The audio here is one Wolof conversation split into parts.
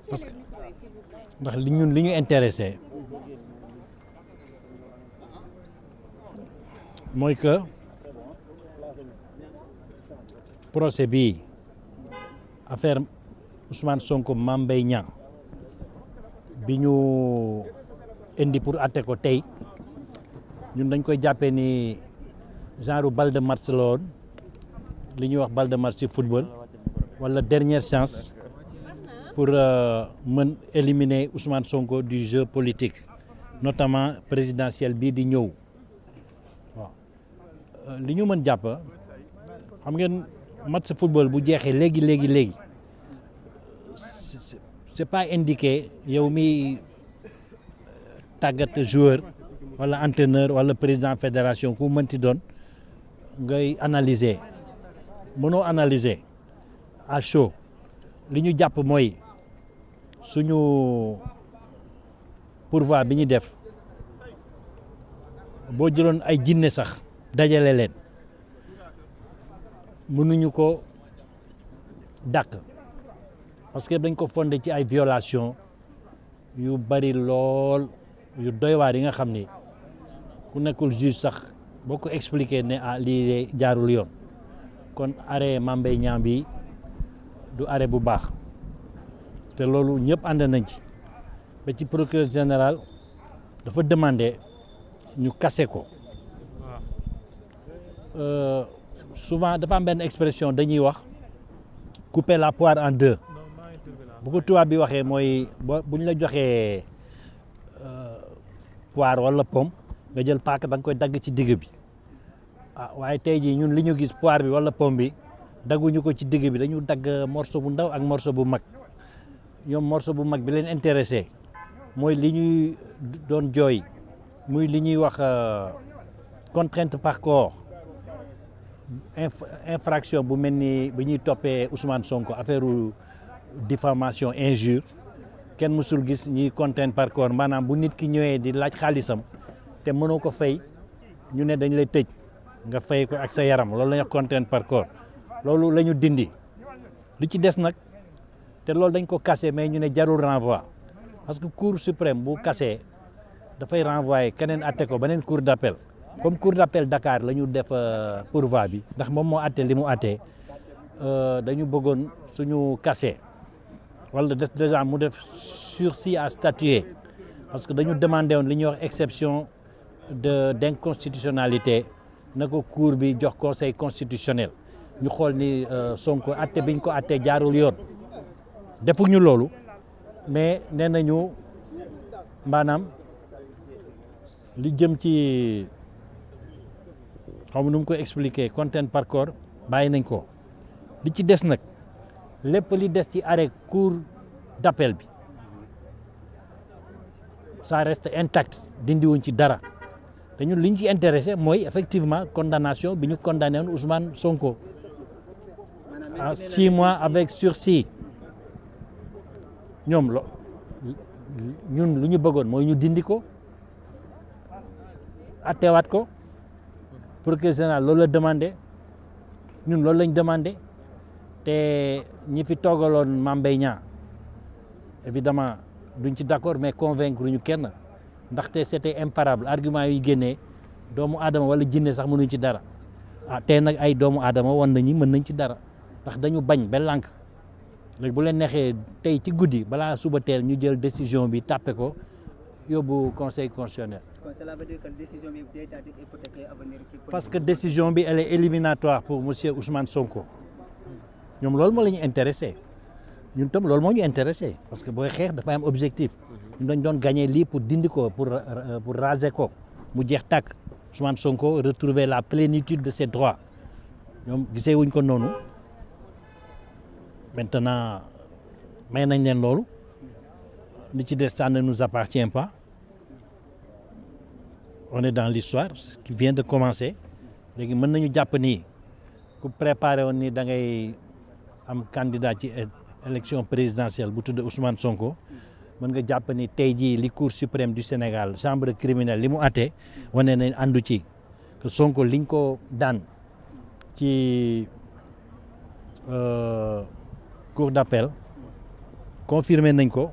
parce que ndax li ñu intéressé mooy que procès bi affaire Ousmane Sonko Mame Mbaye Niang bi ñu indi pour atte ko tey ñun dañ koy jàppee ni genre balle de match la woon li ñuy wax balle de match ci football wala dernière chance pour mën éliminer Ousmane Sonko du jeu politique notamment présidentiel bii di ñëw waaw li ñu mën jàpp xam ngeen match football bu jeexee léegi c'est pas indiqué yow mi tàggat joueur wala entraîneur wala président fédération ku mënti doon ngay analyser mënoo analyser à chaud li ñu jàpp mooy suñu pourvoi bi ñu def boo jëloon ay jinne sax dajale leen mënuñu ko dàq parce que dañ ko fondé ci ay violation yu bari lool yu doy waar yi nga xam ni ku nekkul juge sax boo ko expliqué ne lii jaarul yoon kon arrêt Mame Mbaye Niang bi du arrêt bu baax te loolu ñëpp ànd nañ ci ba ci procureur général dafa demandé ñu casser ko souvent dafa am benn expression dañuy wax couper la poire en deux bu ko tubaab bi waxee mooy bu ñu la joxee poire wala pomme nga jël paaka da nga koy dagg ci digg bi waaye tey jii ñun li ñu gis poire bi wala pomme bi dagguñu ko ci digg bi dañu dagg morceau bu ndaw ak morceau bu mag ñoom morceau bu mag bi leen intéressé mooy li ñuy doon jooy muy li ñuy wax contrainte par corps infraction bu mel ni bi ñuy toppee Ousmane Sonko affaire diffamation injure kenn mësul gis ñuy contrainte par corps maanaam bu nit ki ñëwee di laaj xaalisam te mënoo ko fay ñu ne dañ lay tëj nga fay ko ak sa yaram loolu la ñuy wax contrainte par corps loolu la ñu dindi li ci des nag te loolu dañ ko cassé mais ñu ne jarul renvoi parce que cour suprême bu cassé dafay renvoyer keneen atte ko beneen cour d'appel comme cour d'appel Dakar la ñu def pourvoi bi ndax moom moo atte li mu atte dañu bëggoon suñu cassé wala déjà mu def sursis à statuer parce que dañu demandé woon li ñuy wax exception d'inconstitutionnalité na ko cour bi jox conseil constitutionnel ñu xool ni Sonko atte biñ ko atte jaarul yoon defuñu loolu mais nee nañu maanaam li jëm ci xaw ma nu mu ko expliquer contrainte par corps bàyyi nañ ko li ci des nag lépp li des ci arrêt cour d'appel bi ça reste intact dindiwuñ ci dara te ñun li ñu ci intéressé mooy effectivement condamnation bi ñu condamné woon Ousmane Sonko à 6 mois avec sursis ñoom ñun lu ñu bëggoon mooy ñu dindi ko attewaat ko procureur général loolu la demandé ñun loolu lañ demandé te ñi fi toogaloon Mame Mbaye Niang évidemment duñ ci d'accord mais convaincre ñu kenn ndaxte c'était imparable argument yi génnee doomu aadama wala jinne sax mënuñ ci dara tey nag ay doomu aadama wan nañu mën nañ ci dara ndax dañu bañ ba lànk léegi bu leen neexee tey ci guddi balaa suba teel ñu jël décision bi tàppe ko yóbbu conseil constitutionnel. Cela veut dire que décision bi day daal di hypothéquer avenir parce que décision bi elle est éliminatoire pour monsieur Ousmane Sonko ñoom loolu moo la ñu intéressé ñun tam loolu moo ñu intéressé parce que booy xeex dafa am objectif ñun dañ doon gagner lii pour dindi ko pour raser ko mu jeex tàkk Ousmane Sonko retrouver la plénitude de ses droits ñoom gisee wuñ ko noonu maintenant may nañ leen loolu li ci des ça ne nous appartient pas on est dans l'histoire qui vient de commencer léegi mën nañu jàpp ni ku préparé woon ni da ngay am candidat ci élection présidentielle bu tudd Ousmane Sonko mën nga jàpp ni tey jii li Cour suprême du Sénégal chambre criminelle li mu àtte wane nañ àndu ci que Sonko liñ ko daan ci cour d'appel confirmé nañ ko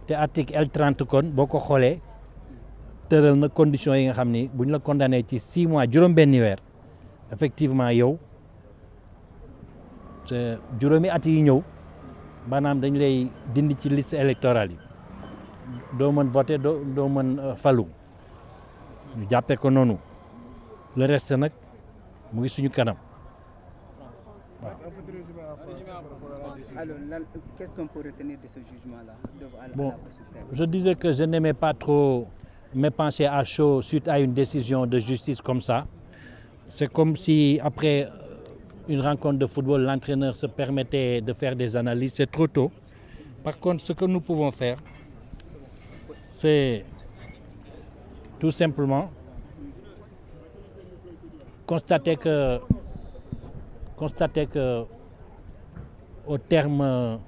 te article L30 kon boo ko xoolee tëral na conditions yi nga xam ni bu ñu la condamné ci 6 mois juróom-benni weer effectivement yow juróomi at yi ñëw maanaam dañ lay dindi ci liste électorale yi doo mën voter doo mën falu ñu jàppee ko noonu le reste nag mu ngi suñu kanam. Alors, qu'est-ce qu'on peut retenir de ce jugement-là Bon, je disais que je n'aimais pas trop m'épancher à chaud suite à une décision de justice comme ça. C'est comme si après une rencontre de football, l'entraîneur se permettait de faire des analyses. C'est trop tôt. Par contre, ce que nous pouvons faire, c'est tout simplement constater que au terme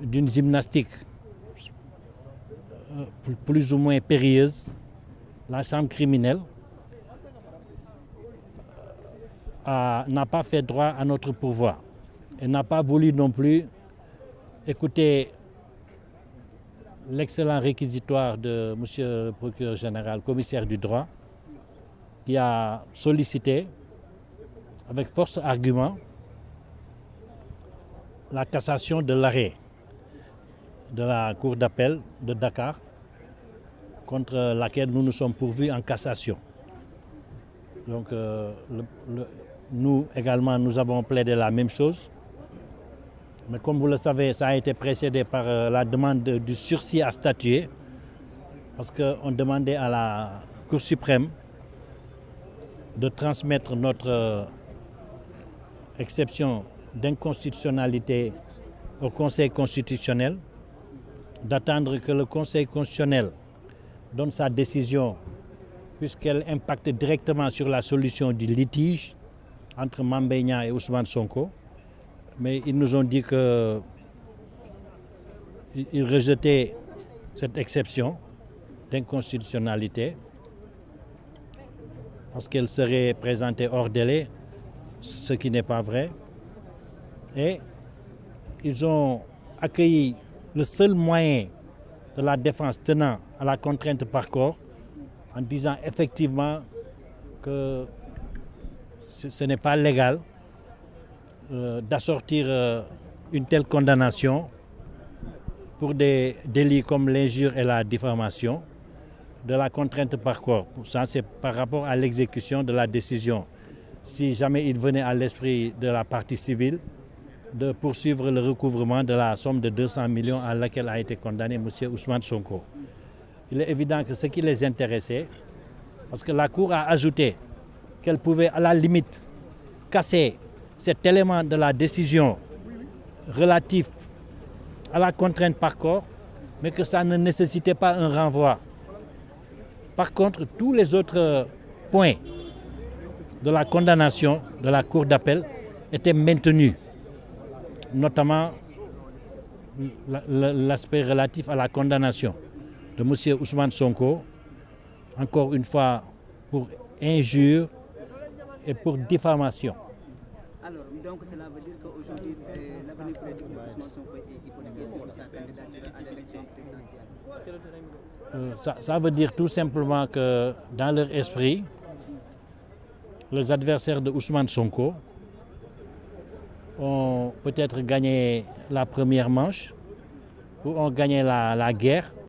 d'une gymnastique plus ou moins périlleuse, la chambre criminelle n'a pas fait droit à notre pourvoi et n'a pas voulu non plus écouter l'excellent réquisitoire de monsieur le procureur général, commissaire du droit, qui a sollicité avec force argument la cassation de l'arrêt de la Cour d'appel de Dakar contre laquelle nous nous sommes pourvus en cassation. Donc nous également, nous avons plaidé la même chose. Mais comme vous le savez, ça a été précédé par la demande du sursis à statuer parce qu'on demandait à la Cour suprême de transmettre notre exception d'inconstitutionnalité au Conseil constitutionnel, d'attendre que le Conseil constitutionnel donne sa décision puisqu'elle impacte directement sur la solution du litige entre Mame Mbaye Niang et Ousmane Sonko. Mais ils nous ont dit qu'ils rejetaient cette exception d'inconstitutionnalité parce qu'elle serait présentée hors délai, ce qui n'est pas vrai. Et ils ont accueilli le seul moyen de la défense tenant à la contrainte par corps en disant effectivement que ce n'est pas légal d'assortir une telle condamnation pour des délits comme l'injure et la diffamation de la contrainte par corps. Ça, c'est par rapport à l'exécution de la décision. Si jamais il venait à l'esprit de la partie civile de poursuivre le recouvrement de la somme de 200 millions à laquelle a été condamné M. Ousmane Sonko. Il est évident que ce qui les intéressait, parce que la Cour a ajouté qu'elle pouvait à la limite casser cet élément de la décision relatif à la contrainte par corps, mais que ça ne nécessitait pas un renvoi. Par contre, tous les autres points de la condamnation de la Cour d'appel étaient maintenus, notamment l'aspect relatif à la condamnation de M. Ousmane Sonko, encore une fois pour injure et pour diffamation. Alors, donc cela veut dire qu'aujourd'hui, l'avenir politique de Ousmane Sonko est hypothéqué sur sa candidature à l'élection présidentielle. Ça veut dire tout simplement que dans leur esprit, les adversaires de Ousmane Sonko ont peut-être gagné la première manche ou ont gagné la guerre.